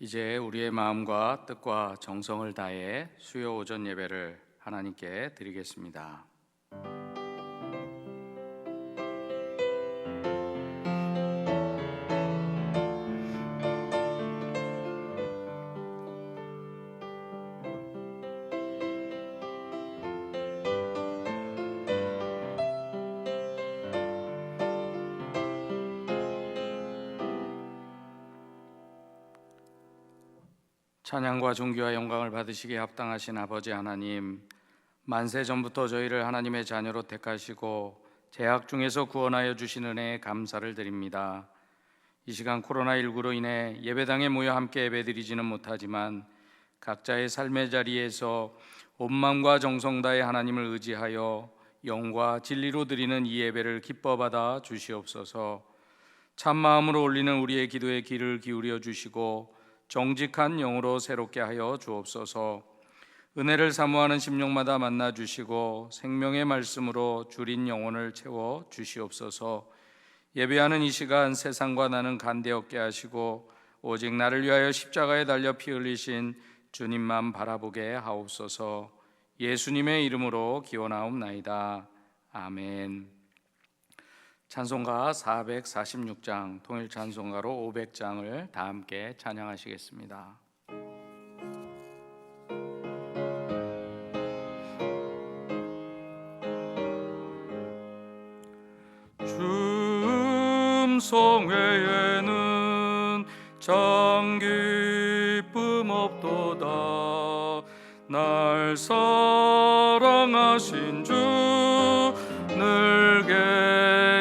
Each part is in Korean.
이제 우리의 마음과 뜻과 정성을 다해 수요 오전 예배를 하나님께 드리겠습니다. 찬양과 존귀와 영광을 받으시기에 합당하신 아버지 하나님, 만세 전부터 저희를 하나님의 자녀로 택하시고 죄악 중에서 구원하여 주신 은혜에 감사를 드립니다. 이 시간 코로나19로 인해 예배당에 모여 함께 예배드리지는 못하지만 각자의 삶의 자리에서 온 마음과 정성 다해 하나님을 의지하여 영과 진리로 드리는 이 예배를 기뻐 받아 주시옵소서. 참 마음으로 올리는 우리의 기도에 귀를 기울여 주시고 정직한 영으로 새롭게 하여 주옵소서. 은혜를 사모하는 심령마다 만나 주시고 생명의 말씀으로 주린 영혼을 채워 주시옵소서. 예배하는 이 시간 세상과 나는 간대없게 하시고 오직 나를 위하여 십자가에 달려 피 흘리신 주님만 바라보게 하옵소서. 예수님의 이름으로 기원하옵나이다. 아멘. 찬송가 446장, 통일 찬송가로 500장을 다 함께 찬양하시겠습니다. 주 외에는 참 기쁨 없도다. 날 사랑하신 주 늘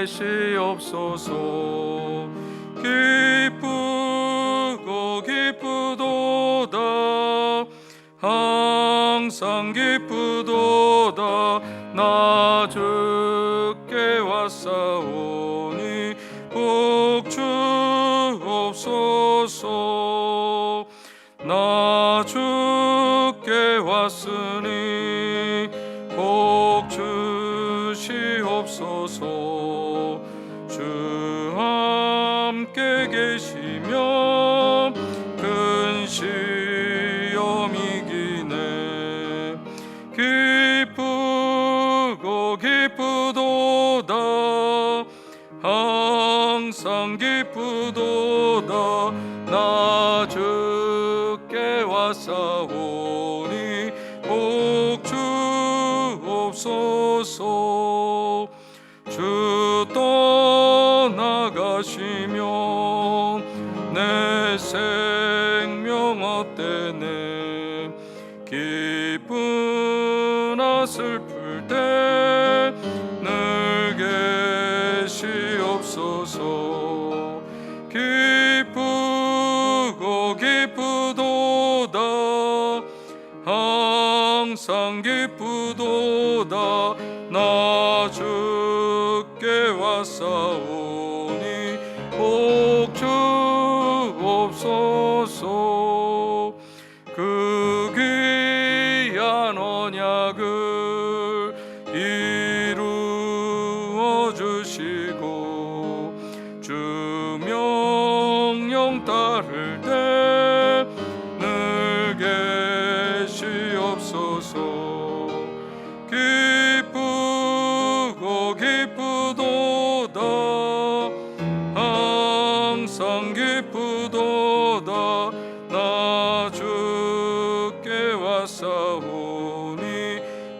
계시옵소서. 기쁘고 기쁘도다. 항상 기쁘도다. 나 주께 왔사오니 복 주옵소서. 나 주께 왔으니 복 주시옵소서. 주 함께 계시면 큰 시험 이기네. 기쁘고 기쁘도다. 항상 기쁘도다. 나 주께 왔사오니 복 주옵소서. 주 떠나가시면 내 생명 어때네. 기쁘나 슬플 때 늘 계시옵소서. 기쁘고 기쁘도다. 항상 기쁘도다. 나 주께 왔사오니 복 주옵소서. 그 귀한 언약을 이루어 주시고 주 명령 따를 때 늘 계시옵소서. 기쁘고 기쁘도다. 항상 기쁘도다. 나 주께 왔사오니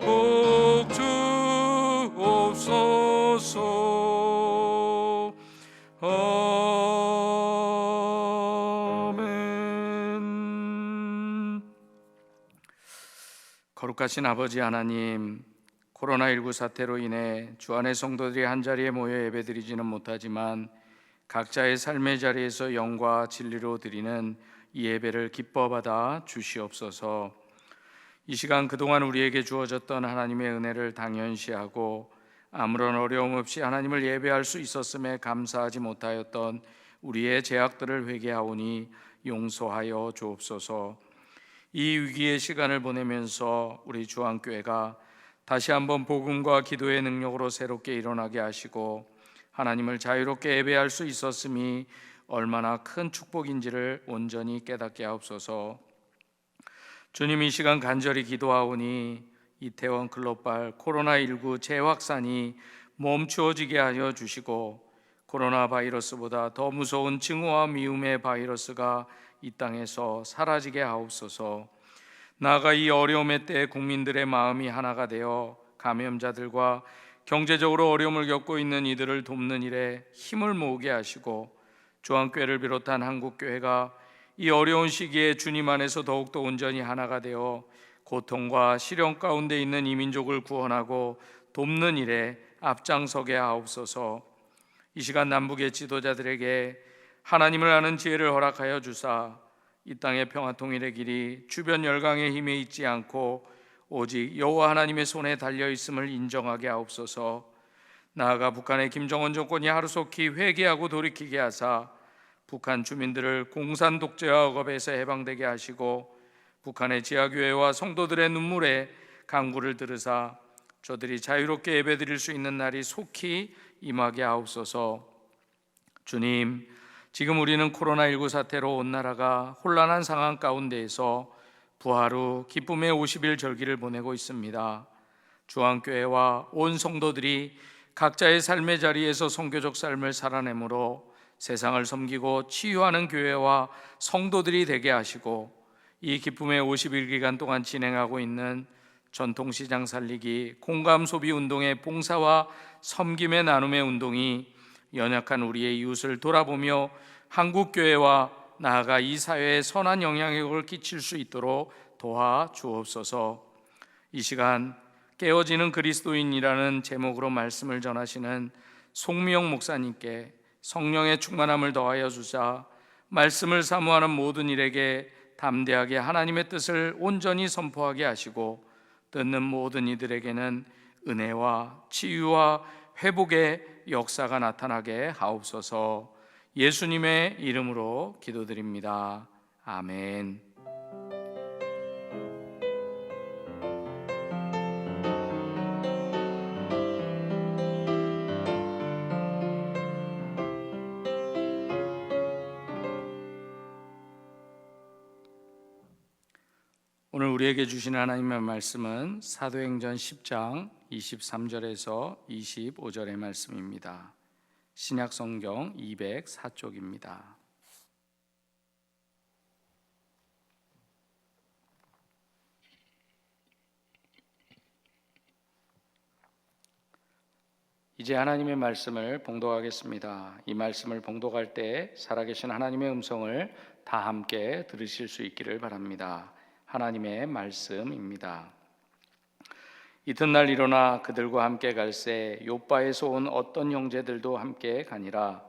복 주옵소서. 아멘. 거룩하신 아버지 하나님, 코로나19 사태로 인해 주안의 성도들이 한자리에 모여 예배드리지는 못하지만 각자의 삶의 자리에서 영과 진리로 드리는 이 예배를 기뻐 받아 주시옵소서. 이 시간 그동안 우리에게 주어졌던 하나님의 은혜를 당연시하고 아무런 어려움 없이 하나님을 예배할 수 있었음에 감사하지 못하였던 우리의 죄악들을 회개하오니 용서하여 주옵소서. 이 위기의 시간을 보내면서 우리 주안교회가 다시 한번 복음과 기도의 능력으로 새롭게 일어나게 하시고 하나님을 자유롭게 예배할 수 있었음이 얼마나 큰 축복인지를 온전히 깨닫게 하옵소서. 주님, 이 시간 간절히 기도하오니 이태원 글로벌 코로나19 재확산이 멈추어지게 하여 주시고, 코로나 바이러스보다 더 무서운 증오와 미움의 바이러스가 이 땅에서 사라지게 하옵소서. 나아가 이 어려움의 때에 국민들의 마음이 하나가 되어 감염자들과 경제적으로 어려움을 겪고 있는 이들을 돕는 일에 힘을 모으게 하시고, 주한교회를 비롯한 한국교회가 이 어려운 시기에 주님 안에서 더욱더 온전히 하나가 되어 고통과 시련 가운데 있는 이 민족을 구원하고 돕는 일에 앞장서게 하옵소서. 이 시간 남북의 지도자들에게 하나님을 아는 지혜를 허락하여 주사, 이 땅의 평화 통일의 길이 주변 열강의 힘에 있지 않고 오직 여호와 하나님의 손에 달려 있음을 인정하게 하옵소서. 나아가 북한의 김정은 정권이 하루속히 회개하고 돌이키게 하사 북한 주민들을 공산 독재와 억압에서 해방되게 하시고, 북한의 지하교회와 성도들의 눈물에 강구를 들으사 저들이 자유롭게 예배드릴 수 있는 날이 속히 임하게 하옵소서. 주님, 지금 우리는 코로나19 사태로 온 나라가 혼란한 상황 가운데에서 부활 후 기쁨의 50일 절기를 보내고 있습니다. 주한교회와 온 성도들이 각자의 삶의 자리에서 선교적 삶을 살아내므로 세상을 섬기고 치유하는 교회와 성도들이 되게 하시고, 이 기쁨의 50일 기간 동안 진행하고 있는 전통시장 살리기, 공감 소비 운동의 봉사와 섬김의 나눔의 운동이 연약한 우리의 이웃을 돌아보며 한국교회와 나아가 이 사회에 선한 영향력을 끼칠 수 있도록 도와 주옵소서. 이 시간 깨어지는 그리스도인이라는 제목으로 말씀을 전하시는 송미영 목사님께 성령의 충만함을 더하여 주사 말씀을 사모하는 모든 일에게 담대하게 하나님의 뜻을 온전히 선포하게 하시고, 듣는 모든 이들에게는 은혜와 치유와 회복의 역사가 나타나게 하옵소서. 예수님의 이름으로 기도드립니다. 아멘. 오늘 우리에게 주신 하나님의 말씀은 사도행전 10장 23절에서 25절의 말씀입니다. 신약성경 204쪽입니다. 이제 하나님의 말씀을 봉독하겠습니다. 이 말씀을 봉독할 때 살아계신 하나님의 음성을 다 함께 들으실 수 있기를 바랍니다. 하나님의 말씀입니다. 이튿날 일어나 그들과 함께 갈새 요빠에서 온 어떤 형제들도 함께 가니라.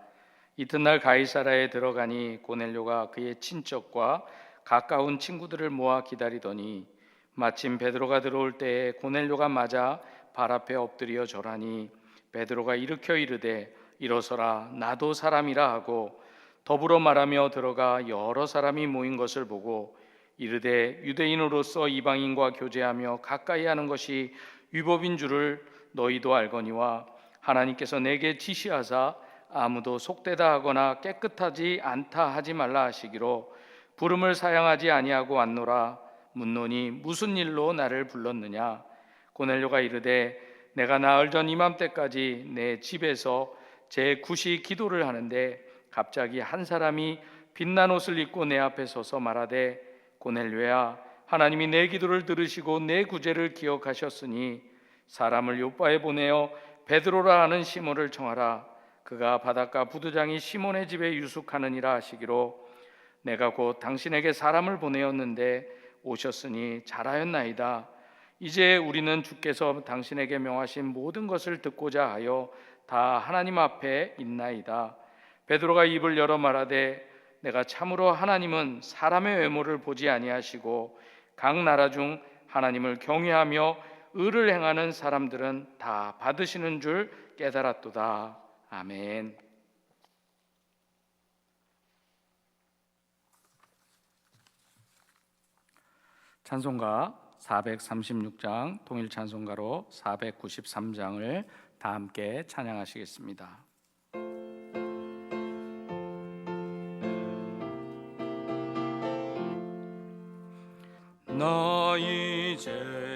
이튿날 가이사라에 들어가니 고넬료가 그의 친척과 가까운 친구들을 모아 기다리더니, 마침 베드로가 들어올 때에 고넬료가 맞아 발 앞에 엎드려 절하니, 베드로가 일으켜 이르되 일어서라, 나도 사람이라 하고 더불어 말하며 들어가 여러 사람이 모인 것을 보고 이르되 유대인으로서 이방인과 교제하며 가까이 하는 것이 위법인 줄을 너희도 알거니와 하나님께서 내게 지시하사 아무도 속되다 하거나 깨끗하지 않다 하지 말라 하시기로 부름을 사양하지 아니하고 왔노라. 묻노니 무슨 일로 나를 불렀느냐? 고넬료가 이르되 내가 나흘 전 이맘때까지 내 집에서 제9시 기도를 하는데 갑자기 한 사람이 빛난 옷을 입고 내 앞에 서서 말하되 고넬료야, 하나님이 내 기도를 들으시고 내 구제를 기억하셨으니 사람을 요빠에 보내어 베드로라 하는 시몬을 청하라. 그가 바닷가 부두장이 시몬의 집에 유숙하느니라 하시기로 내가 곧 당신에게 사람을 보내었는데 오셨으니 잘하였나이다. 이제 우리는 주께서 당신에게 명하신 모든 것을 듣고자 하여 다 하나님 앞에 있나이다. 베드로가 입을 열어 말하되 내가 참으로 하나님은 사람의 외모를 보지 아니하시고 각 나라 중 하나님을 경외하며 의를 행하는 사람들은 다 받으시는 줄 깨달았도다. 아멘. 찬송가 436장, 통일 찬송가로 493장을 다 함께 찬양하시겠습니다. 나 이제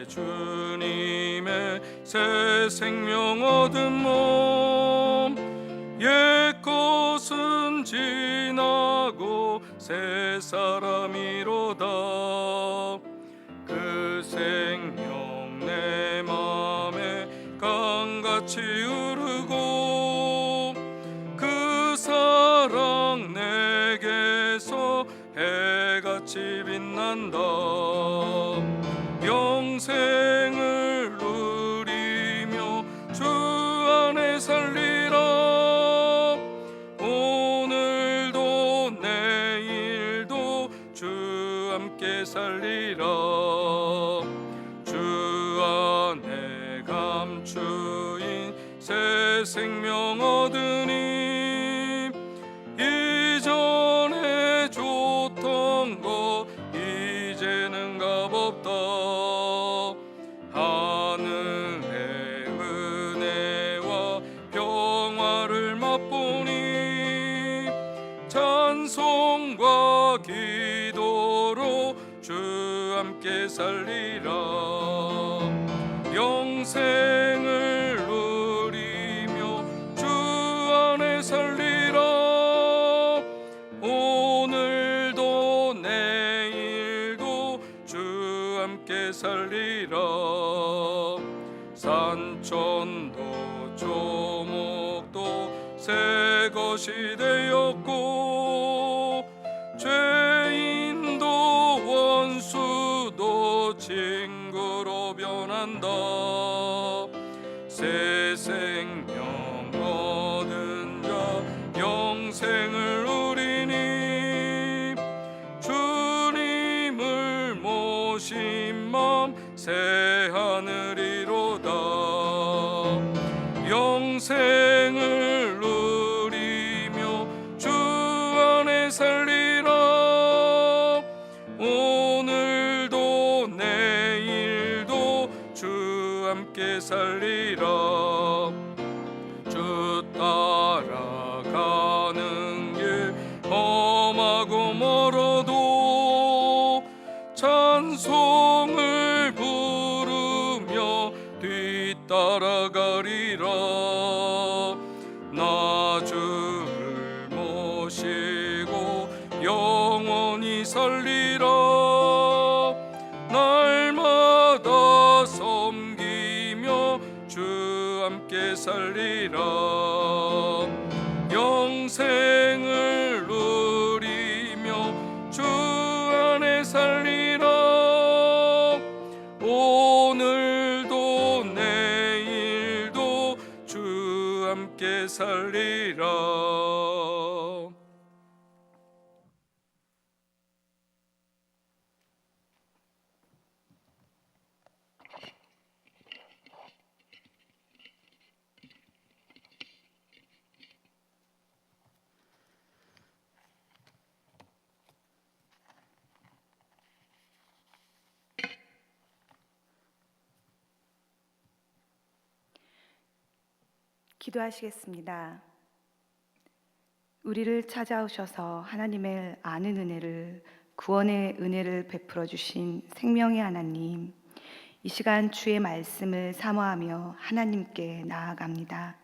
주님의 새 생명 얻은 몸, 옛 것은 지나고 새 사람이로다. 그 생명 내 맘에 강같이 흐르고, 그 사랑 내게서 해같이 빛난다. 영생을 누리며 주 안에 살리라. 오늘도 내일도 주 함께 살리라. 주 안에 감추인 새 생명 얻으니, 이전에 줬던 거 이제는 값없다. 하늘의 은혜와 평화를 맛보니, 찬송과 기도로 주 함께 살리라. 영생을 누리며 주 안에 살리라. 오늘도 내일도 주 함께 살리라. 산천도 조목도 새 것이 되었고, 죄인도 원수도 친구로 변한다. 새 생명 얻은 자 영생을 누리니, 주님을 모신 맘 새 하늘이로다. 영생을 누리며 주 안에 살리라. 오늘도 내일도 주 함께 살리라. 주 따라가는 길 험하고 멀어도 찬송을 부르며 뒤따라가리라. 나 주를 모시고 영원히 살리라. 날마다 섬기며 주 함께 살리라. 영생을 누리며 주 안에 살리라. 오늘도 내일도 주 함께 살리라. 기도하시겠습니다. 우리를 찾아오셔서 하나님을 아는 은혜를, 구원의 은혜를 베풀어 주신 생명의 하나님, 이 시간 주의 말씀을 사모하며 하나님께 나아갑니다.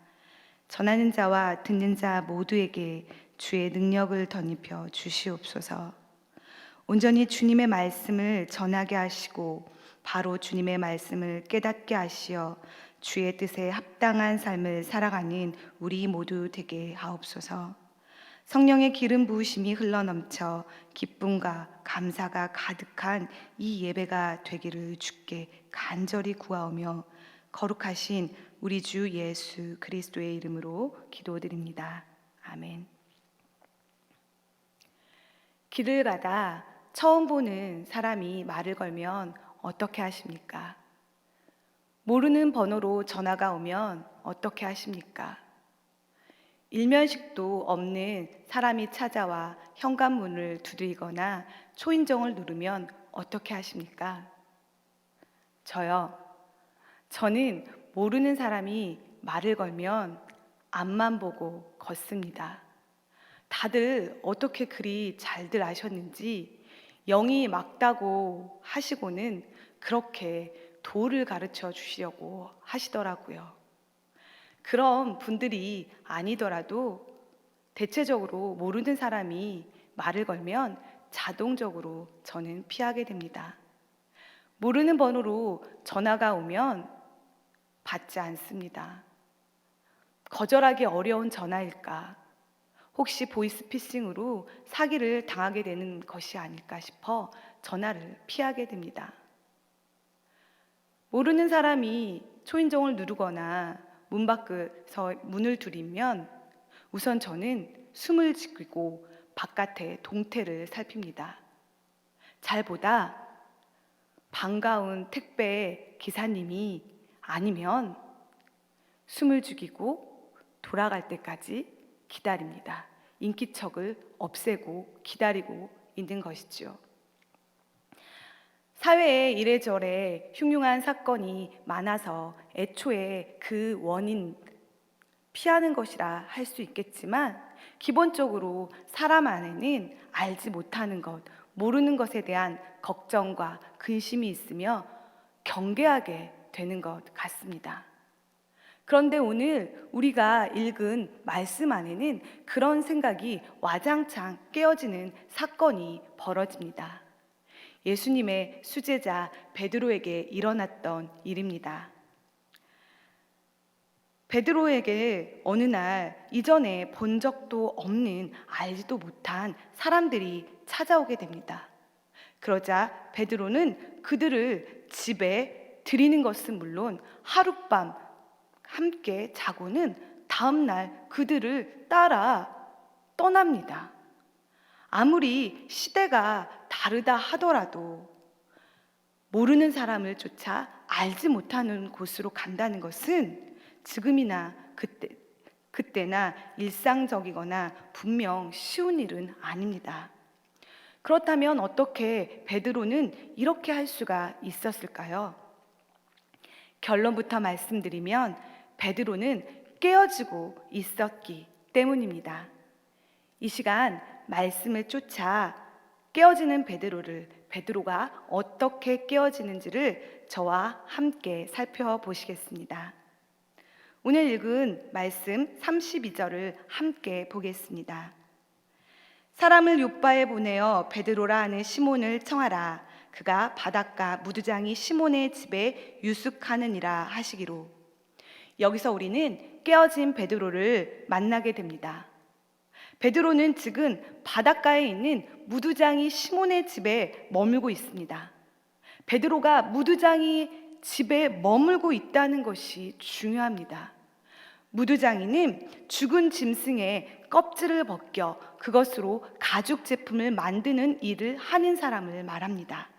전하는 자와 듣는 자 모두에게 주의 능력을 덧입혀 주시옵소서. 온전히 주님의 말씀을 전하게 하시고 바로 주님의 말씀을 깨닫게 하시어 주의 뜻에 합당한 삶을 살아가는 우리 모두 되게 하옵소서. 성령의 기름 부으심이 흘러넘쳐 기쁨과 감사가 가득한 이 예배가 되기를 주께 간절히 구하오며 거룩하신 우리 주 예수 그리스도의 이름으로 기도드립니다. 아멘. 길을 가다 처음 보는 사람이 말을 걸면 어떻게 하십니까? 모르는 번호로 전화가 오면 어떻게 하십니까? 일면식도 없는 사람이 찾아와 현관문을 두드리거나 초인종을 누르면 어떻게 하십니까? 저는 모르는 사람이 말을 걸면 앞만 보고 걷습니다. 다들 어떻게 그리 잘들 아셨는지 영이 막다고 하시고는 그렇게 도를 가르쳐 주시려고 하시더라고요. 그런 분들이 아니더라도 대체적으로 모르는 사람이 말을 걸면 자동적으로 저는 피하게 됩니다. 모르는 번호로 전화가 오면 받지 않습니다. 거절하기 어려운 전화일까? 혹시 보이스피싱으로 사기를 당하게 되는 것이 아닐까 싶어 전화를 피하게 됩니다. 모르는 사람이 초인종을 누르거나 문 밖에서 문을 두리면 우선 저는 숨을 지키고 바깥의 동태를 살핍니다. 잘 보다 반가운 택배 기사님이 아니면 숨을 죽이고 돌아갈 때까지 기다립니다. 인기척을 없애고 기다리고 있는 것이죠. 사회에 이래저래 흉흉한 사건이 많아서 애초에 그 원인 피하는 것이라 할 수 있겠지만 기본적으로 사람 안에는 알지 못하는 것, 모르는 것에 대한 걱정과 근심이 있으며 경계하게 되는 것 같습니다. 그런데 오늘 우리가 읽은 말씀 안에는 그런 생각이 와장창 깨어지는 사건이 벌어집니다. 예수님의 수제자 베드로에게 일어났던 일입니다. 베드로에게 어느 날 이전에 본 적도 없는 알지도 못한 사람들이 찾아오게 됩니다. 그러자 베드로는 그들을 집에 들이는 것은 물론 하룻밤 함께 자고는 다음 날 그들을 따라 떠납니다. 아무리 시대가 다르다 하더라도 모르는 사람을 쫓아 알지 못하는 곳으로 간다는 것은 지금이나 그때나 일상적이거나 분명 쉬운 일은 아닙니다. 그렇다면 어떻게 베드로는 이렇게 할 수가 있었을까요? 결론부터 말씀드리면 베드로는 깨어지고 있었기 때문입니다. 이 시간 말씀을 쫓아 깨어지는 베드로가 어떻게 깨어지는지를 저와 함께 살펴보시겠습니다. 오늘 읽은 말씀 32절을 함께 보겠습니다. 사람을 요바에 보내어 베드로라 하는 시몬을 청하라. 그가 바닷가 무두장이 시몬의 집에 유숙하느니라 하시기로. 여기서 우리는 깨어진 베드로를 만나게 됩니다. 베드로는 지금 바닷가에 있는 무두장이 시몬의 집에 머물고 있습니다. 베드로가 무두장이 집에 머물고 있다는 것이 중요합니다. 무두장이는 죽은 짐승의 껍질을 벗겨 그것으로 가죽 제품을 만드는 일을 하는 사람을 말합니다.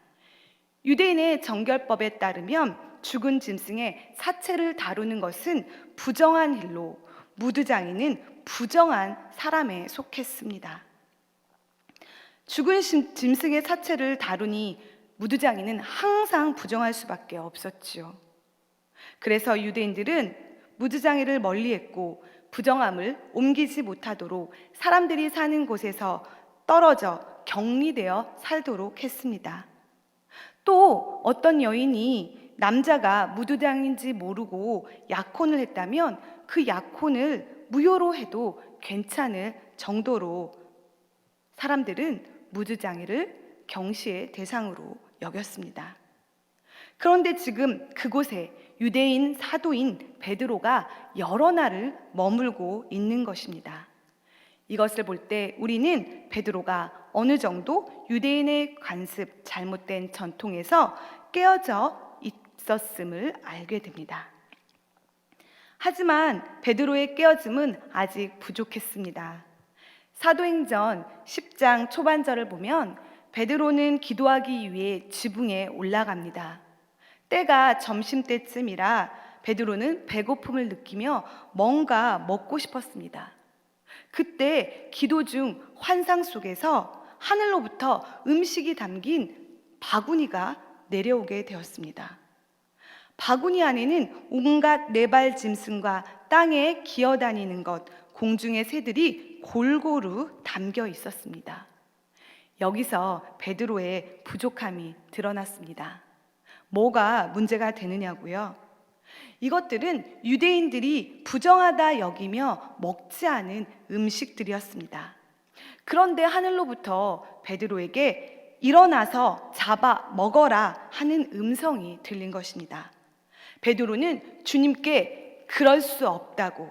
유대인의 정결법에 따르면 죽은 짐승의 사체를 다루는 것은 부정한 일로 무두장이는 부정한 사람에 속했습니다. 죽은 짐승의 사체를 다루니 무두장이는 항상 부정할 수밖에 없었지요. 그래서 유대인들은 무두장이를 멀리했고 부정함을 옮기지 못하도록 사람들이 사는 곳에서 떨어져 격리되어 살도록 했습니다. 또 어떤 여인이 남자가 무두장인지 모르고 약혼을 했다면 그 약혼을 무효로 해도 괜찮을 정도로 사람들은 무두장이를 경시의 대상으로 여겼습니다. 그런데 지금 그곳에 유대인 사도인 베드로가 여러 날을 머물고 있는 것입니다. 이것을 볼 때 우리는 베드로가 어느 정도 유대인의 관습, 잘못된 전통에서 깨어져 있었음을 알게 됩니다. 하지만 베드로의 깨어짐은 아직 부족했습니다. 사도행전 10장 초반절을 보면 베드로는 기도하기 위해 지붕에 올라갑니다. 때가 점심때쯤이라 베드로는 배고픔을 느끼며 뭔가 먹고 싶었습니다. 그때 기도 중 환상 속에서 하늘로부터 음식이 담긴 바구니가 내려오게 되었습니다. 바구니 안에는 온갖 네발 짐승과 땅에 기어다니는 것, 공중의 새들이 골고루 담겨 있었습니다. 여기서 베드로의 부족함이 드러났습니다. 뭐가 문제가 되느냐고요? 이것들은 유대인들이 부정하다 여기며 먹지 않은 음식들이었습니다. 그런데 하늘로부터 베드로에게 일어나서 잡아 먹어라 하는 음성이 들린 것입니다. 베드로는 주님께 그럴 수 없다고,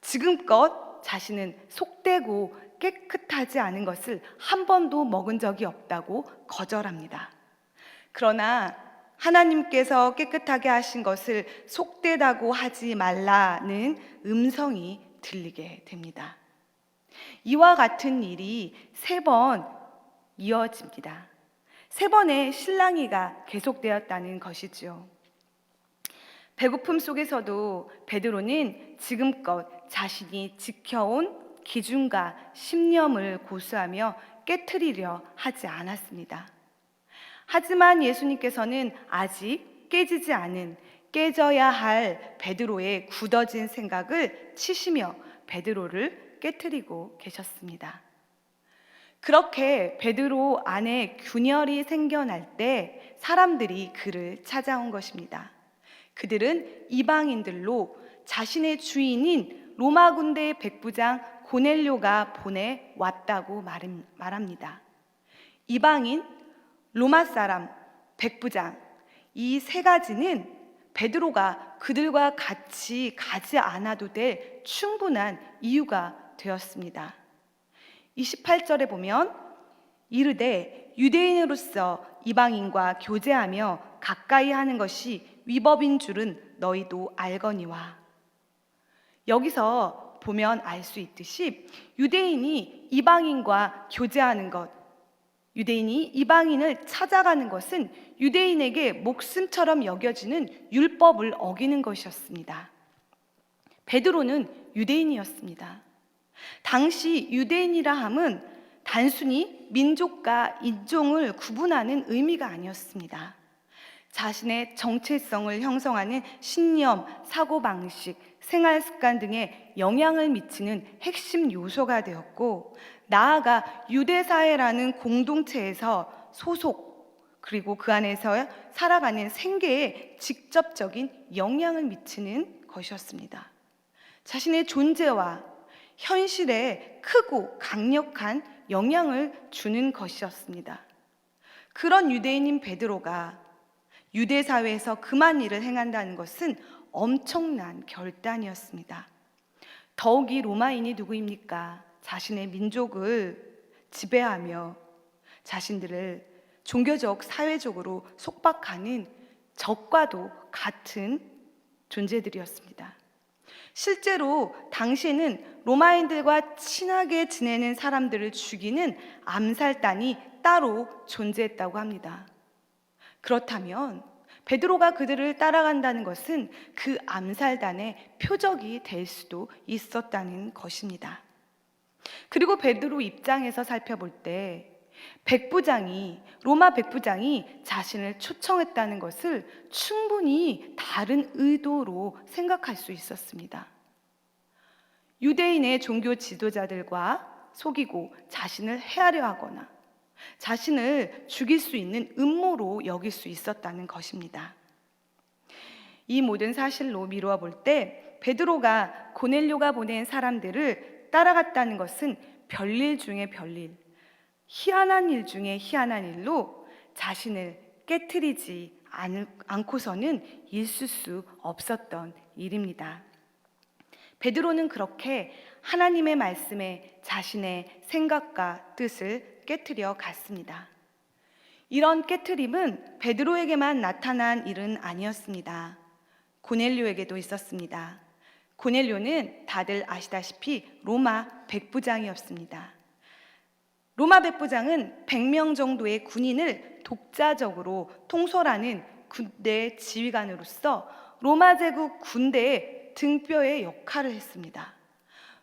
지금껏 자신은 속되고 깨끗하지 않은 것을 한 번도 먹은 적이 없다고 거절합니다. 그러나 하나님께서 깨끗하게 하신 것을 속되다고 하지 말라는 음성이 들리게 됩니다. 이와 같은 일이 3번 이어집니다. 3번의 실랑이가 계속되었다는 것이죠. 배고픔 속에서도 베드로는 지금껏 자신이 지켜온 기준과 신념을 고수하며 깨트리려 하지 않았습니다. 하지만 예수님께서는 아직 깨지지 않은, 깨져야 할 베드로의 굳어진 생각을 치시며 베드로를 깨트리고 계셨습니다. 그렇게 베드로 안에 균열이 생겨날 때 사람들이 그를 찾아온 것입니다. 그들은 이방인들로 자신의 주인인 로마 군대 백부장 고넬료가 보내왔다고 말합니다. 이방인, 로마 사람, 백부장, 이 3가지는 베드로가 그들과 같이 가지 않아도 될 충분한 이유가 되었습니다. 28절에 보면 이르되 유대인으로서 이방인과 교제하며 가까이 하는 것이 위법인 줄은 너희도 알거니와. 여기서 보면 알 수 있듯이 유대인이 이방인과 교제하는 것, 유대인이 이방인을 찾아가는 것은 유대인에게 목숨처럼 여겨지는 율법을 어기는 것이었습니다. 베드로는 유대인이었습니다. 당시 유대인이라 함은 단순히 민족과 인종을 구분하는 의미가 아니었습니다. 자신의 정체성을 형성하는 신념, 사고방식, 생활습관 등에 영향을 미치는 핵심 요소가 되었고, 나아가 유대사회라는 공동체에서 소속, 그리고 그 안에서 살아가는 생계에 직접적인 영향을 미치는 것이었습니다. 자신의 존재와 현실에 크고 강력한 영향을 주는 것이었습니다. 그런 유대인인 베드로가 유대 사회에서 그만 일을 행한다는 것은 엄청난 결단이었습니다. 더욱이 로마인이 누구입니까? 자신의 민족을 지배하며 자신들을 종교적, 사회적으로 속박하는 적과도 같은 존재들이었습니다. 실제로 당시에는 로마인들과 친하게 지내는 사람들을 죽이는 암살단이 따로 존재했다고 합니다. 그렇다면 베드로가 그들을 따라간다는 것은 그 암살단의 표적이 될 수도 있었다는 것입니다. 그리고 베드로 입장에서 살펴볼 때 로마 백부장이 자신을 초청했다는 것을 충분히 다른 의도로 생각할 수 있었습니다. 유대인의 종교 지도자들과 속이고 자신을 해하려 하거나 자신을 죽일 수 있는 음모로 여길 수 있었다는 것입니다. 이 모든 사실로 미루어 볼 때 베드로가 고넬료가 보낸 사람들을 따라갔다는 것은 별일 중에 별일, 희한한 일 중에 희한한 일로 자신을 깨트리지 않고서는 있을 수 없었던 일입니다. 베드로는 그렇게 하나님의 말씀에 자신의 생각과 뜻을 깨트려 갔습니다. 이런 깨트림은 베드로에게만 나타난 일은 아니었습니다. 고넬료에게도 있었습니다. 고넬료는 다들 아시다시피 로마 백부장이었습니다. 로마 백부장은 100명 정도의 군인을 독자적으로 통솔하는 군대 지휘관으로서 로마 제국 군대의 등뼈의 역할을 했습니다.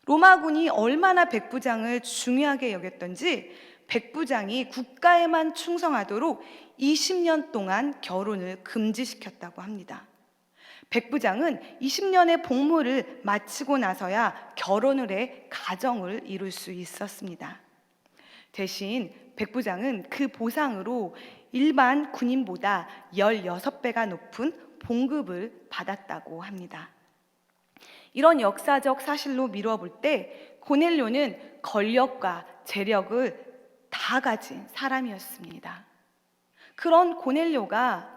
로마군이 얼마나 백부장을 중요하게 여겼던지 백부장이 국가에만 충성하도록 20년 동안 결혼을 금지시켰다고 합니다. 백부장은 20년의 복무를 마치고 나서야 결혼을 해 가정을 이룰 수 있었습니다. 대신 백부장은 그 보상으로 일반 군인보다 16배가 높은 봉급을 받았다고 합니다. 이런 역사적 사실로 미루어 볼 때 고넬료는 권력과 재력을 다 가진 사람이었습니다. 그런 고넬료가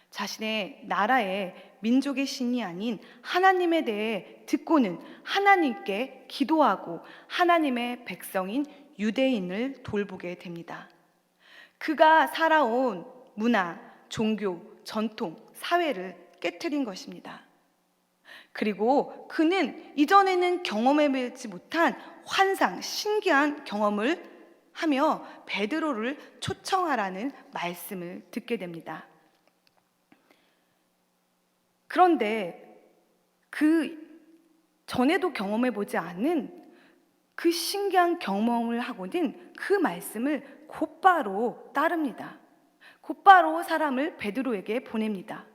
자신의 나라의 민족의 신이 아닌 하나님에 대해 듣고는 하나님께 기도하고 하나님의 백성인 유대인을 돌보게 됩니다. 그가 살아온 문화, 종교, 전통, 사회를 깨트린 것입니다. 그리고 그는 이전에는 경험해보지 못한 환상, 신기한 경험을 하며 베드로를 초청하라는 말씀을 듣게 됩니다. 그런데 그 전에도 경험해보지 않은 그 신기한 경험을 하고는 그 말씀을 곧바로 따릅니다. 곧바로 사람을 베드로에게 보냅니다.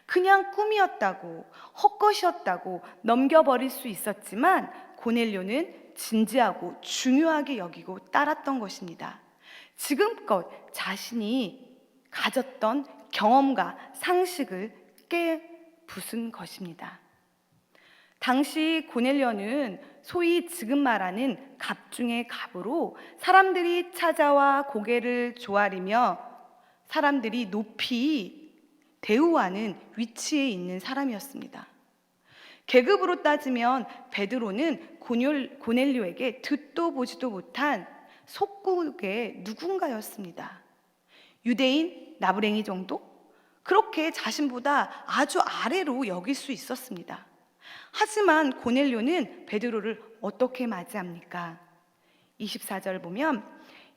그냥 꿈이었다고, 헛것이었다고 넘겨버릴 수 있었지만 고넬료는 진지하고 중요하게 여기고 따랐던 것입니다. 지금껏 자신이 가졌던 경험과 상식을 깨부순 것입니다. 당시 고넬료는 소위 지금 말하는 갑 중의 갑으로 사람들이 찾아와 고개를 조아리며 사람들이 높이 대우하는 위치에 있는 사람이었습니다. 계급으로 따지면 베드로는 고넬료에게 듣도 보지도 못한 속국의 누군가였습니다. 유대인 나부랭이 정도? 그렇게 자신보다 아주 아래로 여길 수 있었습니다. 하지만 고넬료는 베드로를 어떻게 맞이합니까? 24절 보면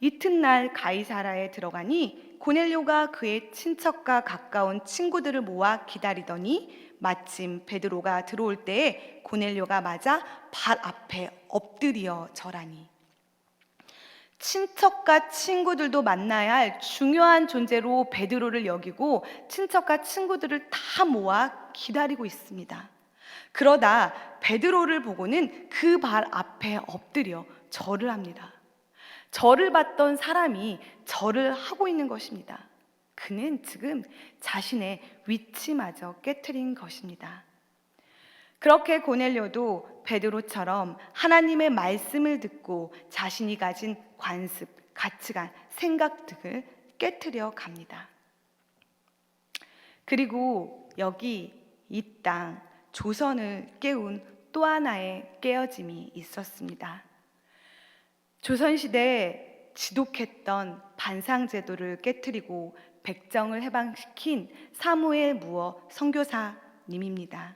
이튿날 가이사라에 들어가니 고넬료가 그의 친척과 가까운 친구들을 모아 기다리더니 마침 베드로가 들어올 때에 고넬료가 맞아 발 앞에 엎드려 절하니. 친척과 친구들도 만나야 할 중요한 존재로 베드로를 여기고 친척과 친구들을 다 모아 기다리고 있습니다. 그러다 베드로를 보고는 그 발 앞에 엎드려 절을 합니다. 절을 받던 사람이 절을 하고 있는 것입니다. 그는 지금 자신의 위치마저 깨트린 것입니다. 그렇게 고넬료도 베드로처럼 하나님의 말씀을 듣고 자신이 가진 관습, 가치관, 생각 등을 깨트려 갑니다. 그리고 여기 이 땅 조선을 깨운 또 하나의 깨어짐이 있었습니다. 조선시대에 지독했던 반상제도를 깨트리고 백정을 해방시킨 사무엘 무어 선교사님입니다.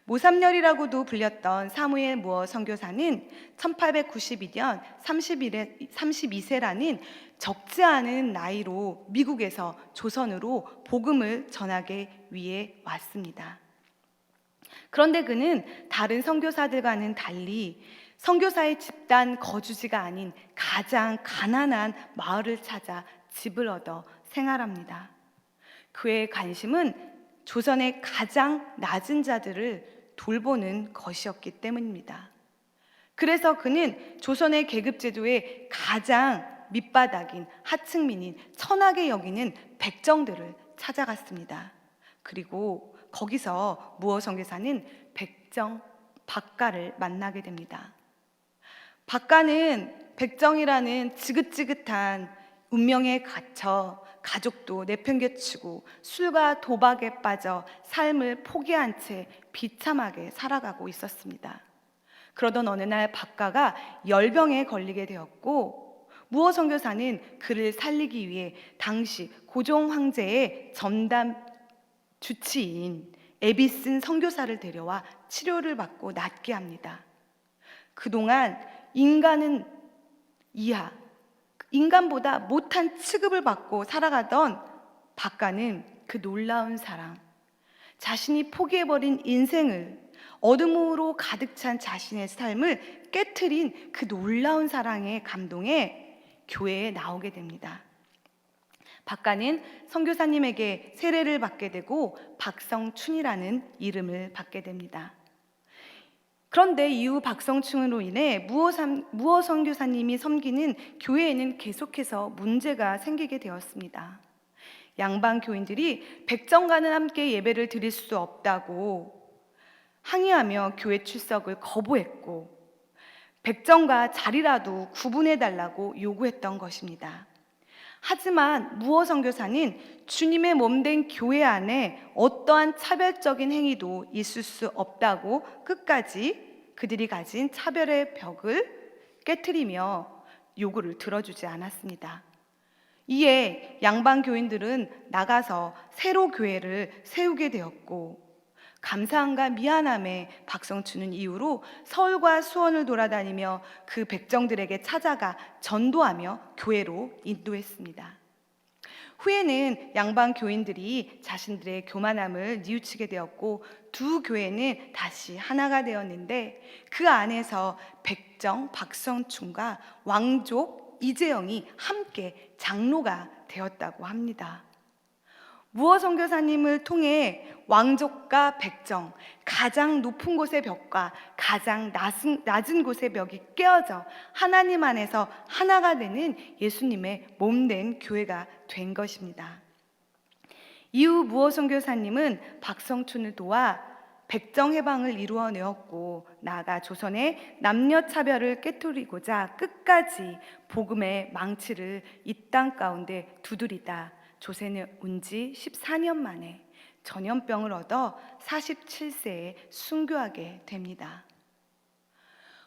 모삼열이라고도 불렸던 사무엘 무어 선교사는 1892년 32세라는 적지 않은 나이로 미국에서 조선으로 복음을 전하기 위해 왔습니다. 그런데 그는 다른 선교사들과는 달리 선교사의 집단 거주지가 아닌 가장 가난한 마을을 찾아 집을 얻어 생활합니다. 그의 관심은 조선의 가장 낮은 자들을 돌보는 것이었기 때문입니다. 그래서 그는 조선의 계급제도의 가장 밑바닥인 하층민인 천하게 여기는 백정들을 찾아갔습니다. 그리고 거기서 무어 선교사는 백정 박가를 만나게 됩니다. 박가는 백정이라는 지긋지긋한 운명에 갇혀 가족도 내팽개치고 술과 도박에 빠져 삶을 포기한 채 비참하게 살아가고 있었습니다. 그러던 어느 날 박가가 열병에 걸리게 되었고 무어 선교사는 그를 살리기 위해 당시 고종 황제의 전담 주치인 에비슨 선교사를 데려와 치료를 받고 낫게 합니다. 그동안 인간은 인간보다 못한 취급을 받고 살아가던 박가는 그 놀라운 사랑, 자신이 포기해버린 인생을, 어둠으로 가득 찬 자신의 삶을 깨트린 그 놀라운 사랑에 감동해 교회에 나오게 됩니다. 박가는 선교사님에게 세례를 받게 되고 박성춘이라는 이름을 받게 됩니다. 그런데 이후 박성충으로 인해 무어 선교사님이 섬기는 교회에는 계속해서 문제가 생기게 되었습니다. 양반 교인들이 백정과는 함께 예배를 드릴 수 없다고 항의하며 교회 출석을 거부했고, 백정과 자리라도 구분해달라고 요구했던 것입니다. 하지만 무어 선교사는 주님의 몸된 교회 안에 어떠한 차별적인 행위도 있을 수 없다고 끝까지 그들이 가진 차별의 벽을 깨트리며 요구를 들어주지 않았습니다. 이에 양반 교인들은 나가서 새로 교회를 세우게 되었고, 감사함과 미안함에 박성춘은 이후로 서울과 수원을 돌아다니며 그 백정들에게 찾아가 전도하며 교회로 인도했습니다. 후에는 양반 교인들이 자신들의 교만함을 뉘우치게 되었고, 두 교회는 다시 하나가 되었는데, 그 안에서 백정 박성춘과 왕족 이재영이 함께 장로가 되었다고 합니다. 무어 선교사님을 통해 왕족과 백정, 가장 높은 곳의 벽과 가장 낮은 곳의 벽이 깨어져 하나님 안에서 하나가 되는 예수님의 몸된 교회가 된 것입니다. 이후 무어 선교사님은 박성춘을 도와 백정 해방을 이루어내었고, 나아가 조선의 남녀 차별을 깨뜨리고자 끝까지 복음의 망치를 이 땅 가운데 두드리다 조선에 온 지 14년 만에 전염병을 얻어 47세에 순교하게 됩니다.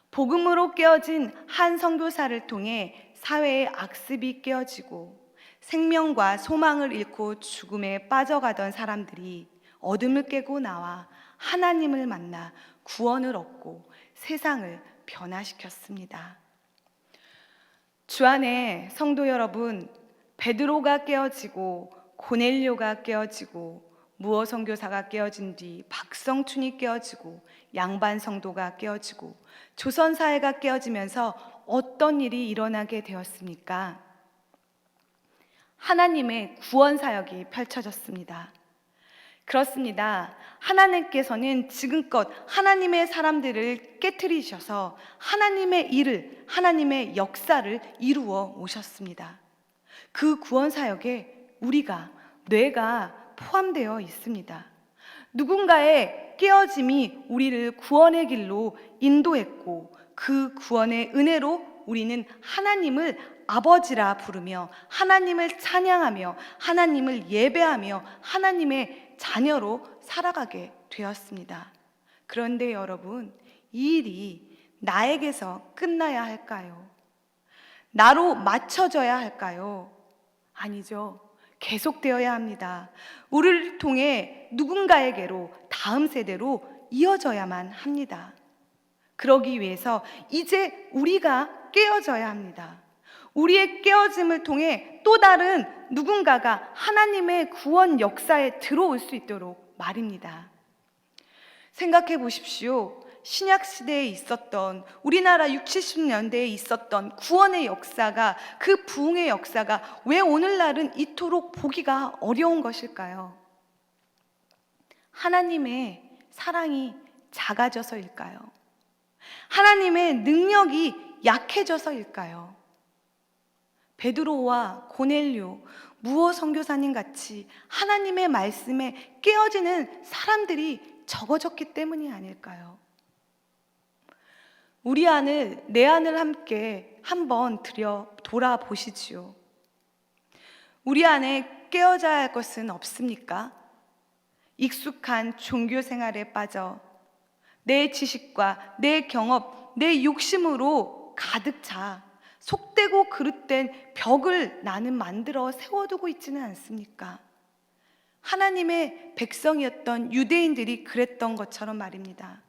복음으로 깨어진 한 선교사를 통해 사회의 악습이 깨어지고, 생명과 소망을 잃고 죽음에 빠져가던 사람들이 어둠을 깨고 나와 하나님을 만나 구원을 얻고 세상을 변화시켰습니다. 주 안에 성도 여러분, 베드로가 깨어지고 고넬료가 깨어지고 무어 선교사가 깨어진 뒤 박성춘이 깨어지고 양반 성도가 깨어지고 조선 사회가 깨어지면서 어떤 일이 일어나게 되었습니까? 하나님의 구원 사역이 펼쳐졌습니다. 그렇습니다. 하나님께서는 지금껏 하나님의 사람들을 깨트리셔서 하나님의 일을, 하나님의 역사를 이루어 오셨습니다. 그 구원 사역에 뇌가 포함되어 있습니다. 누군가의 깨어짐이 우리를 구원의 길로 인도했고, 그 구원의 은혜로 우리는 하나님을 아버지라 부르며 하나님을 찬양하며 하나님을 예배하며 하나님의 자녀로 살아가게 되었습니다. 그런데 여러분, 이 일이 나에게서 끝나야 할까요? 나로 맞춰져야 할까요? 아니죠. 계속되어야 합니다. 우리를 통해 누군가에게로, 다음 세대로 이어져야만 합니다. 그러기 위해서 이제 우리가 깨어져야 합니다. 우리의 깨어짐을 통해 또 다른 누군가가 하나님의 구원 역사에 들어올 수 있도록 말입니다. 생각해 보십시오. 신약 시대에 있었던, 우리나라 60, 70년대에 있었던 구원의 역사가, 그 부흥의 역사가 왜 오늘날은 이토록 보기가 어려운 것일까요? 하나님의 사랑이 작아져서일까요? 하나님의 능력이 약해져서일까요? 베드로와 고넬료, 무어 선교사님 같이 하나님의 말씀에 깨어지는 사람들이 적어졌기 때문이 아닐까요? 우리 안을, 내 안을 함께 한번 돌아보시지요. 우리 안에 깨어져야 할 것은 없습니까? 익숙한 종교 생활에 빠져 내 지식과 내 경험, 내 욕심으로 가득 차 속되고 그릇된 벽을 나는 만들어 세워두고 있지는 않습니까? 하나님의 백성이었던 유대인들이 그랬던 것처럼 말입니다.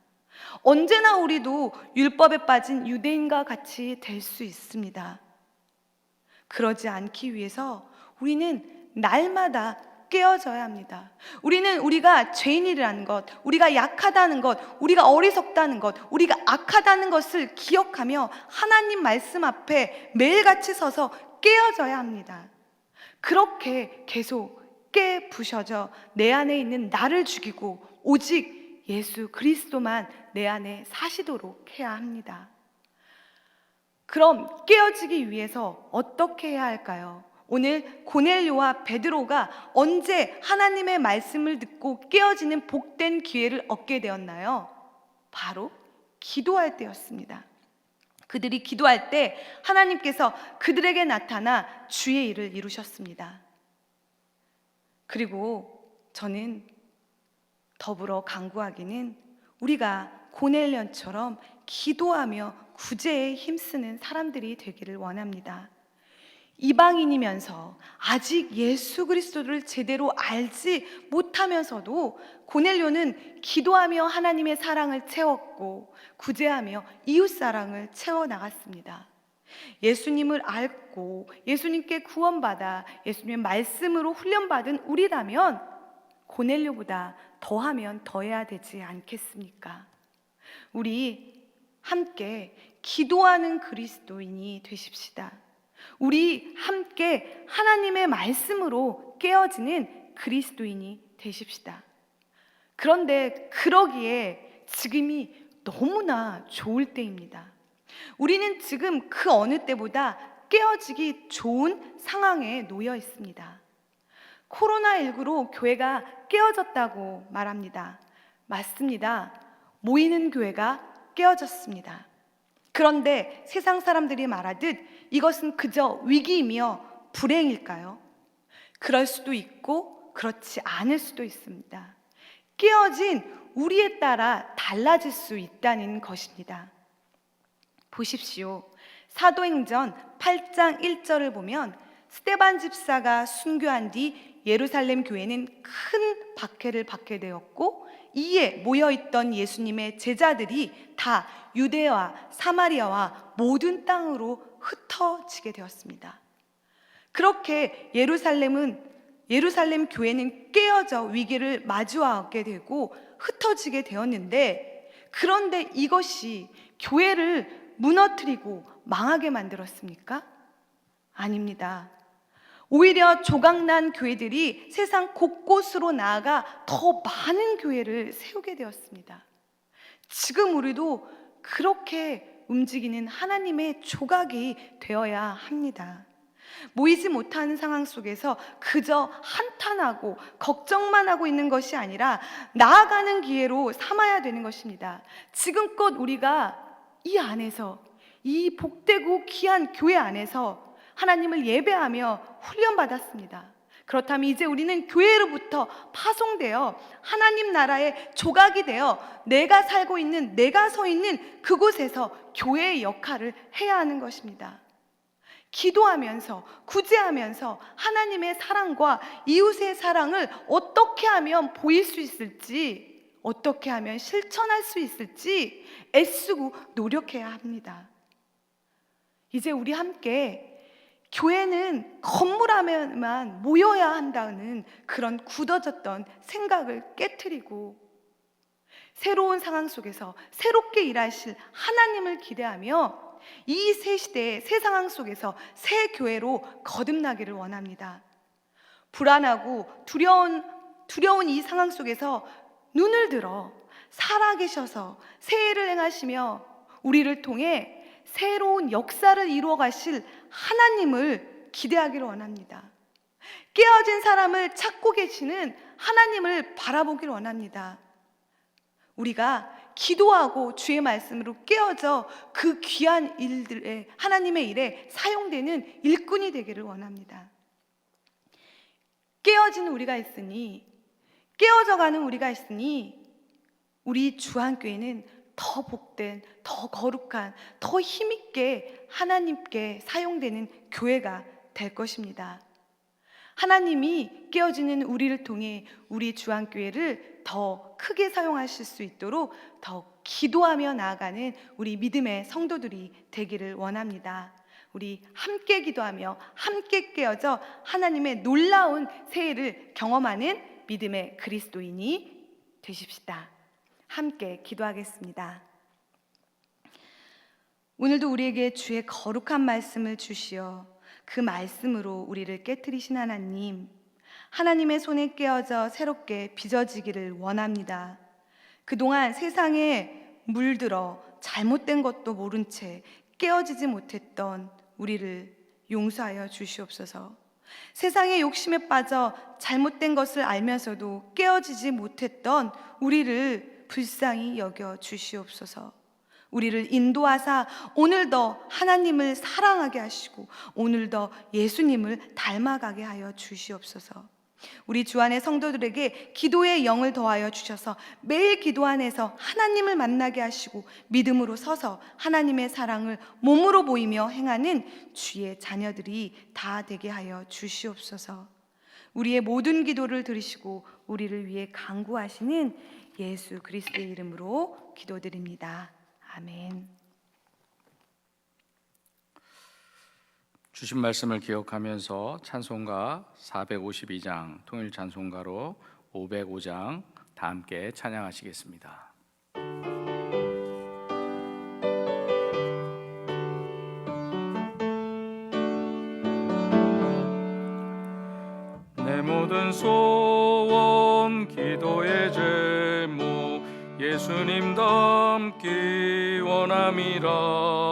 언제나 우리도 율법에 빠진 유대인과 같이 될 수 있습니다. 그러지 않기 위해서 우리는 날마다 깨어져야 합니다. 우리는 우리가 죄인이라는 것, 우리가 약하다는 것, 우리가 어리석다는 것, 우리가 악하다는 것을 기억하며 하나님 말씀 앞에 매일같이 서서 깨어져야 합니다. 그렇게 계속 깨부셔져 내 안에 있는 나를 죽이고 오직 예수 그리스도만 내 안에 사시도록 해야 합니다. 그럼 깨어지기 위해서 어떻게 해야 할까요? 오늘 고넬료와 베드로가 언제 하나님의 말씀을 듣고 깨어지는 복된 기회를 얻게 되었나요? 바로 기도할 때였습니다. 그들이 기도할 때 하나님께서 그들에게 나타나 주의 일을 이루셨습니다. 그리고 저는 더불어 간구하기는 우리가 고넬료처럼 기도하며 구제에 힘쓰는 사람들이 되기를 원합니다. 이방인이면서 아직 예수 그리스도를 제대로 알지 못하면서도 고넬료는 기도하며 하나님의 사랑을 채웠고 구제하며 이웃 사랑을 채워나갔습니다. 예수님을 알고 예수님께 구원받아 예수님의 말씀으로 훈련받은 우리라면 고넬료보다 더하면 더해야 되지 않겠습니까? 우리 함께 기도하는 그리스도인이 되십시다. 우리 함께 하나님의 말씀으로 깨어지는 그리스도인이 되십시다. 그런데 그러기에 지금이 너무나 좋을 때입니다. 우리는 지금 그 어느 때보다 깨어지기 좋은 상황에 놓여 있습니다. 코로나19로 교회가 깨어졌다고 말합니다. 맞습니다. 모이는 교회가 깨어졌습니다. 그런데 세상 사람들이 말하듯 이것은 그저 위기이며 불행일까요? 그럴 수도 있고 그렇지 않을 수도 있습니다. 깨어진 우리에 따라 달라질 수 있다는 것입니다. 보십시오. 사도행전 8장 1절을 보면 스데반 집사가 순교한 뒤 예루살렘 교회는 큰 박해를 받게 되었고 이에 모여있던 예수님의 제자들이 다 유대와 사마리아와 모든 땅으로 흩어지게 되었습니다. 그렇게 예루살렘 교회는 깨어져 위기를 마주하게 되고 흩어지게 되었는데, 그런데 이것이 교회를 무너뜨리고 망하게 만들었습니까? 아닙니다. 오히려 조각난 교회들이 세상 곳곳으로 나아가 더 많은 교회를 세우게 되었습니다. 지금 우리도 그렇게 움직이는 하나님의 조각이 되어야 합니다. 모이지 못하는 상황 속에서 그저 한탄하고 걱정만 하고 있는 것이 아니라 나아가는 기회로 삼아야 되는 것입니다. 지금껏 우리가 이 안에서, 이 복되고 귀한 교회 안에서 하나님을 예배하며 훈련받았습니다. 그렇다면 이제 우리는 교회로부터 파송되어 하나님 나라의 조각이 되어 내가 살고 있는, 내가 서 있는 그곳에서 교회의 역할을 해야 하는 것입니다. 기도하면서, 구제하면서 하나님의 사랑과 이웃의 사랑을 어떻게 하면 보일 수 있을지, 어떻게 하면 실천할 수 있을지 애쓰고 노력해야 합니다. 이제 우리 함께 교회는 건물 안에만 모여야 한다는 그런 굳어졌던 생각을 깨트리고 새로운 상황 속에서 새롭게 일하실 하나님을 기대하며 이 새 시대의 새 상황 속에서 새 교회로 거듭나기를 원합니다. 불안하고 두려운 이 상황 속에서 눈을 들어 살아계셔서 새 일을 행하시며 우리를 통해 새로운 역사를 이루어 가실 하나님을 기대하기를 원합니다. 깨어진 사람을 찾고 계시는 하나님을 바라보기를 원합니다. 우리가 기도하고 주의 말씀으로 깨어져 그 귀한 일들에, 하나님의 일에 사용되는 일꾼이 되기를 원합니다. 깨어진 우리가 있으니, 깨어져가는 우리가 있으니 우리 주한교회는 더 복된, 더 거룩한, 더 힘있게 하나님께 사용되는 교회가 될 것입니다. 하나님이 깨어지는 우리를 통해 우리 주한교회를 더 크게 사용하실 수 있도록 더 기도하며 나아가는 우리 믿음의 성도들이 되기를 원합니다. 우리 함께 기도하며 함께 깨어져 하나님의 놀라운 새해를 경험하는 믿음의 그리스도인이 되십시다. 함께 기도하겠습니다. 오늘도 우리에게 주의 거룩한 말씀을 주시어 그 말씀으로 우리를 깨트리신 하나님, 하나님의 손에 깨어져 새롭게 빚어지기를 원합니다. 그동안 세상에 물들어 잘못된 것도 모른 채 깨어지지 못했던 우리를 용서하여 주시옵소서. 세상의 욕심에 빠져 잘못된 것을 알면서도 깨어지지 못했던 우리를 불쌍히 여겨 주시옵소서. 우리를 인도하사 오늘도 하나님을 사랑하게 하시고 오늘도 예수님을 닮아가게 하여 주시옵소서. 우리 주 안의 성도들에게 기도의 영을 더하여 주셔서 매일 기도 안에서 하나님을 만나게 하시고 믿음으로 서서 하나님의 사랑을 몸으로 보이며 행하는 주의 자녀들이 다 되게 하여 주시옵소서. 우리의 모든 기도를 들으시고 우리를 위해 간구하시는 예수 그리스도의 이름으로 기도드립니다. 아멘. 주신 말씀을 기억하면서 찬송가 452장 통일 찬송가로 505장 다 함께 찬양하시겠습니다. 내 모든 소원 기도의 제목 예수님 닮기 원함이라.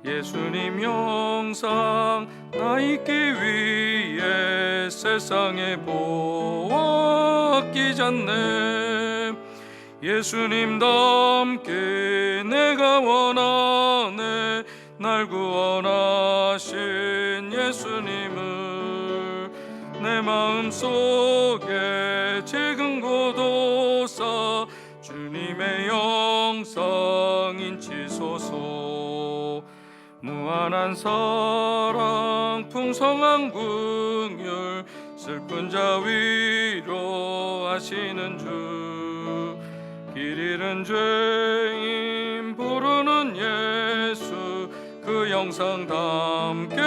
예수님 형상 나 있기 위해 세상에 보았기 않네. 예수님 닮기 내가 원하네. 날 구원하신 예수님을 내 마음속에 지금 고도사 주님의 영상 인치소서. 무한한 사랑 풍성한 긍휼 슬픈 자 위로하시는 주. 길 잃은 죄인 부르는 예수 그 영상 담게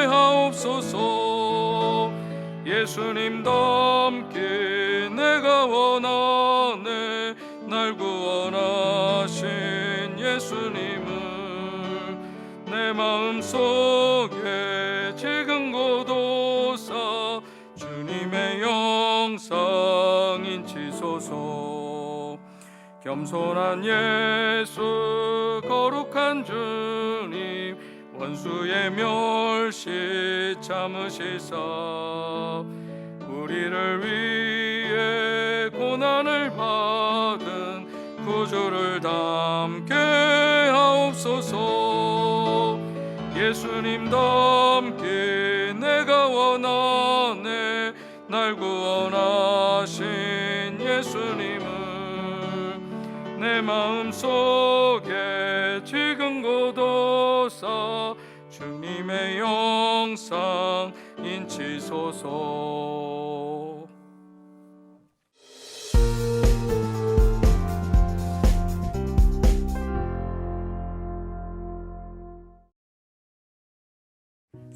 하옵소서. 예수님 닮기 내가 원하네. 날 구원하신 예수님을 내 마음속에 지금 고도사 주님의 영상 인치소서. 겸손한 예수 거룩한 주님 원수의 멸시 참으시사 우리를 위해 고난을 받은 구주를 담게 하옵소서. 예수님 닮기 내가 원하네. 날 구원하신 예수님을 내 마음속에 지금 고도사 주님의 영상 인치소서.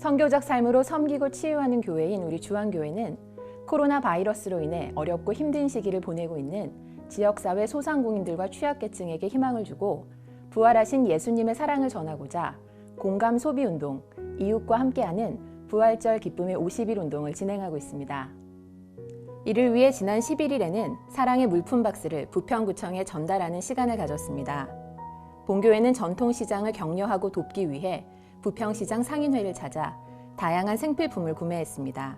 선교적 삶으로 섬기고 치유하는 교회인 우리 주안교회는 코로나 바이러스로 인해 어렵고 힘든 시기를 보내고 있는 지역사회 소상공인들과 취약계층에게 희망을 주고 부활하신 예수님의 사랑을 전하고자 공감 소비운동, 이웃과 함께하는 부활절 기쁨의 50일 운동을 진행하고 있습니다. 이를 위해 지난 11일에는 사랑의 물품 박스를 부평구청에 전달하는 시간을 가졌습니다. 본교회는 전통시장을 격려하고 돕기 위해 부평시장 상인회를 찾아 다양한 생필품을 구매했습니다.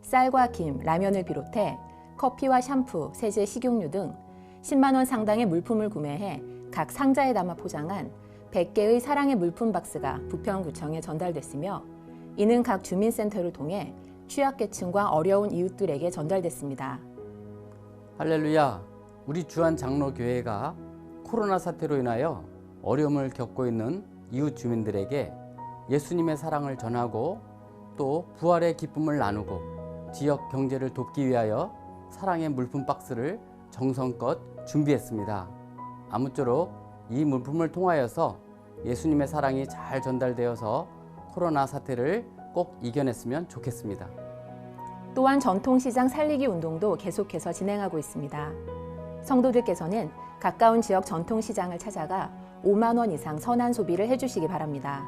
쌀과 김, 라면을 비롯해 커피와 샴푸, 세제, 식용유 등 10만 원 상당의 물품을 구매해 각 상자에 담아 포장한 100개의 사랑의 물품 박스가 부평구청에 전달됐으며 이는 각 주민센터를 통해 취약계층과 어려운 이웃들에게 전달됐습니다. 할렐루야! 우리 주안 장로교회가 코로나 사태로 인하여 어려움을 겪고 있는 이웃 주민들에게 예수님의 사랑을 전하고 또 부활의 기쁨을 나누고 지역 경제를 돕기 위하여 사랑의 물품 박스를 정성껏 준비했습니다. 아무쪼록 이 물품을 통하여서 예수님의 사랑이 잘 전달되어서 코로나 사태를 꼭 이겨냈으면 좋겠습니다. 또한 전통시장 살리기 운동도 계속해서 진행하고 있습니다. 성도들께서는 가까운 지역 전통시장을 찾아가 5만 원 이상 선한 소비를 해주시기 바랍니다.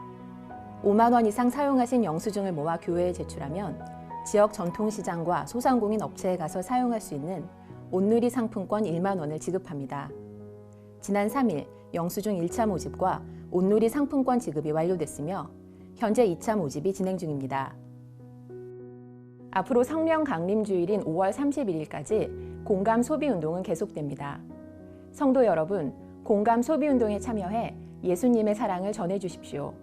5만 원 이상 사용하신 영수증을 모아 교회에 제출하면 지역 전통시장과 소상공인 업체에 가서 사용할 수 있는 온누리 상품권 1만 원을 지급합니다. 지난 3일 영수증 1차 모집과 온누리 상품권 지급이 완료됐으며 현재 2차 모집이 진행 중입니다. 앞으로 성령 강림주일인 5월 31일까지 공감 소비운동은 계속됩니다. 성도 여러분, 공감 소비운동에 참여해 예수님의 사랑을 전해주십시오.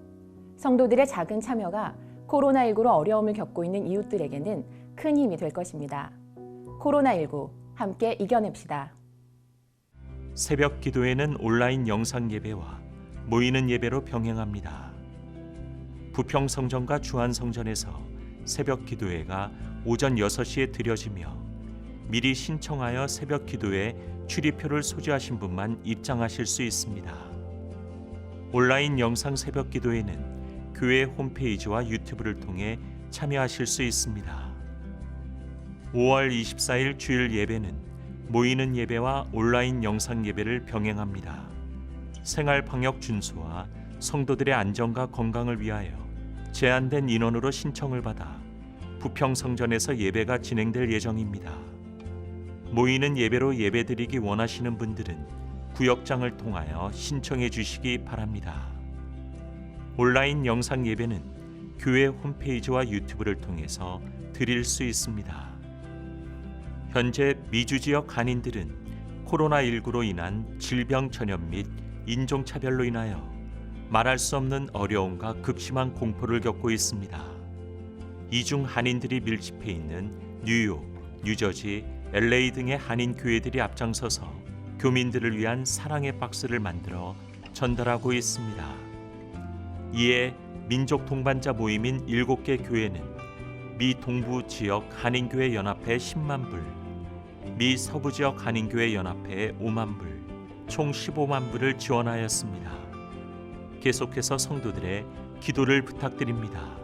성도들의 작은 참여가 코로나19로 어려움을 겪고 있는 이웃들에게는 큰 힘이 될 것입니다. 코로나19 함께 이겨냅시다. 새벽 기도회는 온라인 영상 예배와 모이는 예배로 병행합니다. 부평성전과 주안성전에서 새벽 기도회가 오전 6시에 드려지며 미리 신청하여 새벽 기도회 출입표를 소지하신 분만 입장하실 수 있습니다. 온라인 영상 새벽 기도회는 교회 홈페이지와 유튜브를 통해 참여하실 수 있습니다. 5월 24일 주일 예배는 모이는 예배와 온라인 영상 예배를 병행합니다. 생활 방역 준수와 성도들의 안전과 건강을 위하여 제한된 인원으로 신청을 받아 부평성전에서 예배가 진행될 예정입니다. 모이는 예배로 예배드리기 원하시는 분들은 구역장을 통하여 신청해 주시기 바랍니다. 온라인 영상 예배는 교회 홈페이지와 유튜브를 통해서 드릴 수 있습니다. 현재 미주 지역 한인들은 코로나19로 인한 질병 전염 및 인종차별로 인하여 말할 수 없는 어려움과 극심한 공포를 겪고 있습니다. 이중 한인들이 밀집해 있는 뉴욕, 뉴저지, LA 등의 한인 교회들이 앞장서서 교민들을 위한 사랑의 박스를 만들어 전달하고 있습니다. 이에 민족 동반자 모임인 7개 교회는 미 동부 지역 한인교회 연합회 10만 불, 미 서부 지역 한인교회 연합회에 5만 불, 총 15만 불을 지원하였습니다. 계속해서 성도들의 기도를 부탁드립니다.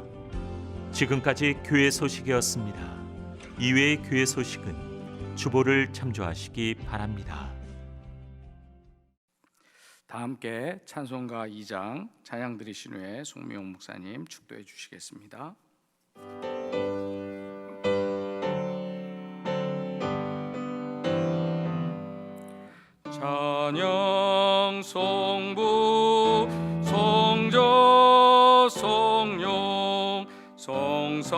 지금까지 교회 소식이었습니다. 이외의 교회 소식은 주보를 참조하시기 바랍니다. 다 함께 찬송가 2장 찬양 드리신 후에 송미용 목사님 축도해 주시겠습니다. 찬양 성부 성자 성령 성삼일체께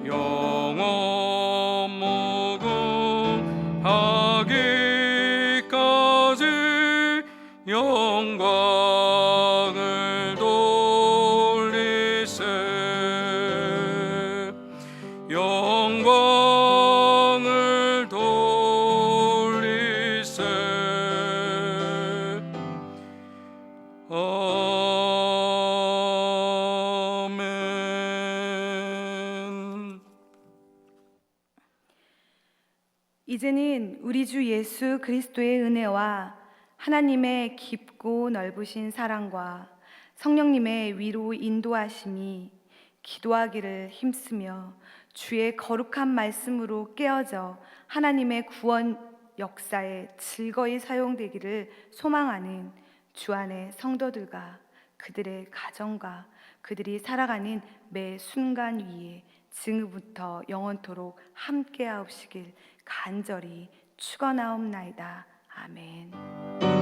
영원 무궁하기까지 영광을 돌리세 영광을 돌리세 아멘. 이제는 우리 주 예수 그리스도의 은혜와 하나님의 깊고 넓으신 사랑과 성령님의 위로 인도하심이 기도하기를 힘쓰며 주의 거룩한 말씀으로 깨어져 하나님의 구원 역사에 즐거이 사용되기를 소망하는 주 안의 성도들과 그들의 가정과 그들이 살아가는 매 순간 위에 지금부터 영원토록 함께하옵시길 간절히 축원하옵나이다. 아멘.